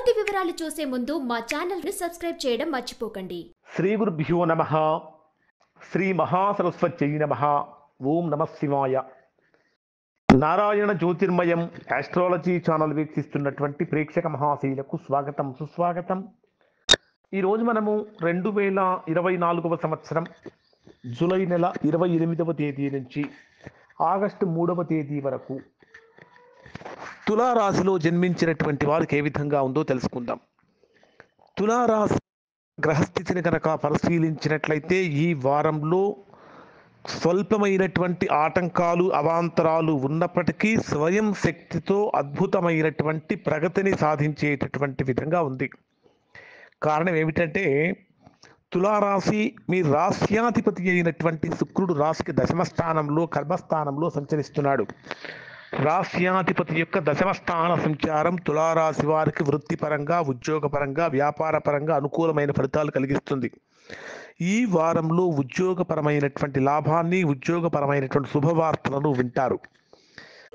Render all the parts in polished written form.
పూర్తి వివరాలు చూసే ముందు మా ఛానల్ ని సబ్స్క్రైబ్ చేయడం మర్చిపోకండి. శ్రీ గురుభ్యో నమః. శ్రీ మహాసరస్వత్యై నమః. ఓం నమః శివాయ. నారాయణ జ్యోతిర్మయం ఆస్ట్రాలజీ ఛానల్ వీక్షిస్తున్నటువంటి ప్రేక్షక మహాశీలకు స్వాగతం సుస్వాగతం. ఈరోజు మనము 2024వ సంవత్సరం జూలై నెల 28వ తేదీ నుంచి ఆగస్టు 3వ తేదీ వరకు తులారాశిలో జన్మించినటువంటి వారికి ఏ విధంగా ఉందో తెలుసుకుందాం. తులారాశి గ్రహస్థితిని కనుక పరిశీలించినట్లయితే ఈ వారంలో స్వల్పమైనటువంటి ఆటంకాలు అవాంతరాలు ఉన్నప్పటికీ స్వయం శక్తితో అద్భుతమైనటువంటి ప్రగతిని సాధించేటటువంటి విధంగా ఉంది. కారణం ఏమిటంటే తులారాశి మీ రాశ్యాధిపతి అయినటువంటి శుక్రుడు రాశికి దశమ స్థానంలో కర్మస్థానంలో సంచరిస్తున్నాడు. రాశ్యాధిపతి యొక్క దశమ స్థాన సంచారం తులారాశి వారికి వృత్తిపరంగా ఉద్యోగపరంగా వ్యాపారపరంగా అనుకూలమైన ఫలితాలు కలిగిస్తుంది. ఈ వారంలో ఉద్యోగపరమైనటువంటి లాభాన్ని ఉద్యోగపరమైనటువంటి శుభవార్తలను వింటారు.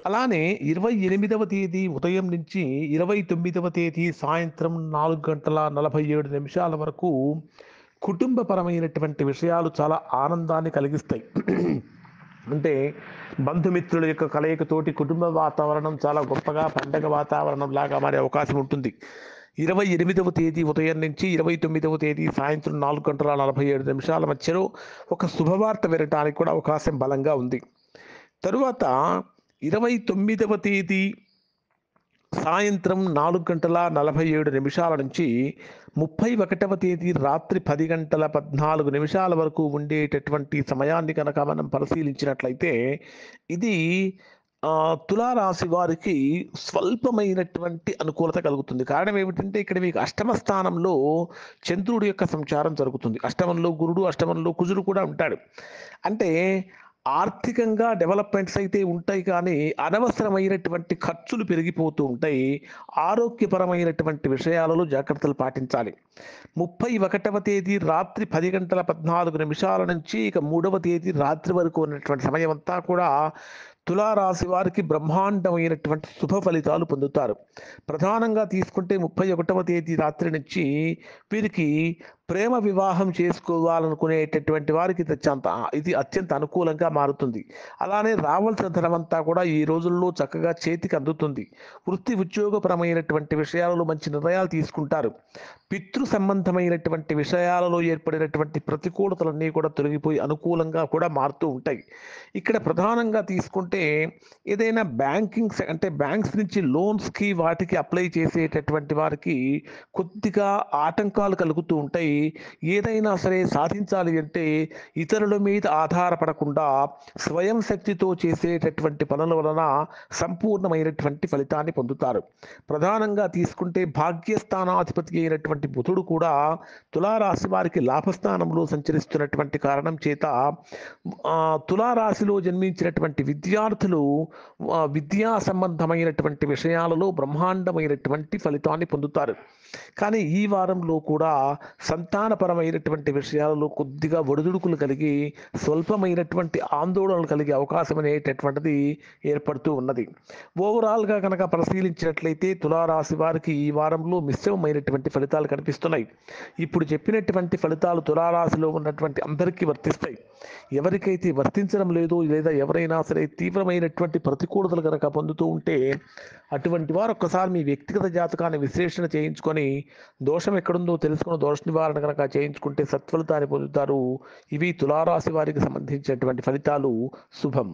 అలానే 28వ తేదీ ఉదయం నుంచి 29వ తేదీ సాయంత్రం 4:47 వరకు కుటుంబపరమైనటువంటి విషయాలు చాలా ఆనందాన్ని కలిగిస్తాయి. అంటే బంధుమిత్రుల యొక్క కలయికతోటి కుటుంబ వాతావరణం చాలా గొప్పగా పండగ వాతావరణం లాగా మారే అవకాశం ఉంటుంది. 28వ తేదీ ఉదయం నుంచి 29వ తేదీ సాయంత్రం 4:47 మధ్యలో ఒక శుభవార్త వినటానికి కూడా అవకాశం బలంగా ఉంది. తరువాత 29వ తేదీ సాయంత్రం 4:47 నుంచి 31వ తేదీ రాత్రి 10:14 వరకు ఉండేటటువంటి సమయాన్ని కనుక మనం పరిశీలించినట్లయితే ఇది తులారాశి వారికి స్వల్పమైనటువంటి అనుకూలత కలుగుతుంది. కారణం ఏమిటంటే ఇక్కడ మీకు అష్టమ స్థానంలో చంద్రుడి యొక్క సంచారం జరుగుతుంది. అష్టమంలో గురుడు అష్టమంలో కుజుడు కూడా ఉంటాడు. అంటే ఆర్థికంగా డెవలప్మెంట్స్ అయితే ఉంటాయి, కానీ అనవసరమైనటువంటి ఖర్చులు పెరిగిపోతూ ఉంటాయి. ఆరోగ్యపరమైనటువంటి విషయాలలో జాగ్రత్తలు పాటించాలి. 31వ తేదీ రాత్రి 10:14 నుంచి ఇక 3వ తేదీ రాత్రి వరకు ఉన్నటువంటి సమయం అంతా కూడా తులారాశి వారికి బ్రహ్మాండమైనటువంటి శుభ ఫలితాలు పొందుతారు. ప్రధానంగా తీసుకుంటే 31వ తేదీ రాత్రి నుంచి వీరికి ప్రేమ వివాహం చేసుకోవాలనుకునేటటువంటి వారికి ఇది అత్యంత అనుకూలంగా మారుతుంది. అలానే రావాల్సిన ధనమంతా కూడా ఈ రోజుల్లో చక్కగా చేతికి అందుతుంది. వృత్తి ఉద్యోగపరమైనటువంటి విషయాలలో మంచి నిర్ణయాలు తీసుకుంటారు. పితృ సంబంధమైనటువంటి విషయాలలో ఏర్పడినటువంటి ప్రతికూలతలన్నీ కూడా తొలగిపోయి అనుకూలంగా కూడా మారుతూ ఉంటాయి. ఇక్కడ ప్రధానంగా తీసుకుంటే ఏదైనా బ్యాంకింగ్ అంటే బ్యాంక్స్ నుంచి లోన్స్కి వాటికి అప్లై చేసేటటువంటి వారికి కొద్దిగా ఆటంకాలు కలుగుతూ ఉంటాయి. ఏదైనా సరే సాధించాలి అంటే ఇతరుల మీద ఆధారపడకుండా స్వయం శక్తితో చేసేటటువంటి పనుల వలన సంపూర్ణమైనటువంటి ఫలితాన్ని పొందుతారు. ప్రధానంగా తీసుకుంటే భాగ్యస్థానాధిపతి అయినటువంటి బుధుడు కూడా తులారాశి వారికి లాభస్థానంలో సంచరిస్తున్నటువంటి కారణం చేత తులారాశిలో జన్మించినటువంటి విద్యార్థులు విద్యా సంబంధమైనటువంటి విషయాలలో బ్రహ్మాండమైనటువంటి ఫలితాన్ని పొందుతారు. కానీ ఈ వారంలో కూడా సంతానపరమైనటువంటి విషయాలలో కొద్దిగా ఒడిదుడుకులు కలిగి స్వల్పమైనటువంటి ఆందోళనలు కలిగే అవకాశం అనేటటువంటిది ఏర్పడుతూ ఉన్నది. ఓవరాల్గా కనుక పరిశీలించినట్లయితే తులారాశి వారికి ఈ వారంలో మిశ్రమమైనటువంటి ఫలితాలు కనిపిస్తున్నాయి. ఇప్పుడు చెప్పినటువంటి ఫలితాలు తులారాశిలో ఉన్నటువంటి అందరికీ వర్తిస్తాయి. ఎవరికైతే వర్తించడం లేదో లేదా ఎవరైనా సరే తీవ్రమైనటువంటి ప్రతికూలతలు కనుక పొందుతూ ఉంటే అటువంటి వారు ఒక్కసారి మీ వ్యక్తిగత జాతకాన్ని విశ్లేషణ చేయించుకొని దోషం ఎక్కడుందో తెలుసుకుని దోష నివారణ కనుక చేయించుకుంటే సత్ఫలితాన్ని పొందుతారు. ఇవి తులారాశి వారికి సంబంధించినటువంటి ఫలితాలు. శుభం.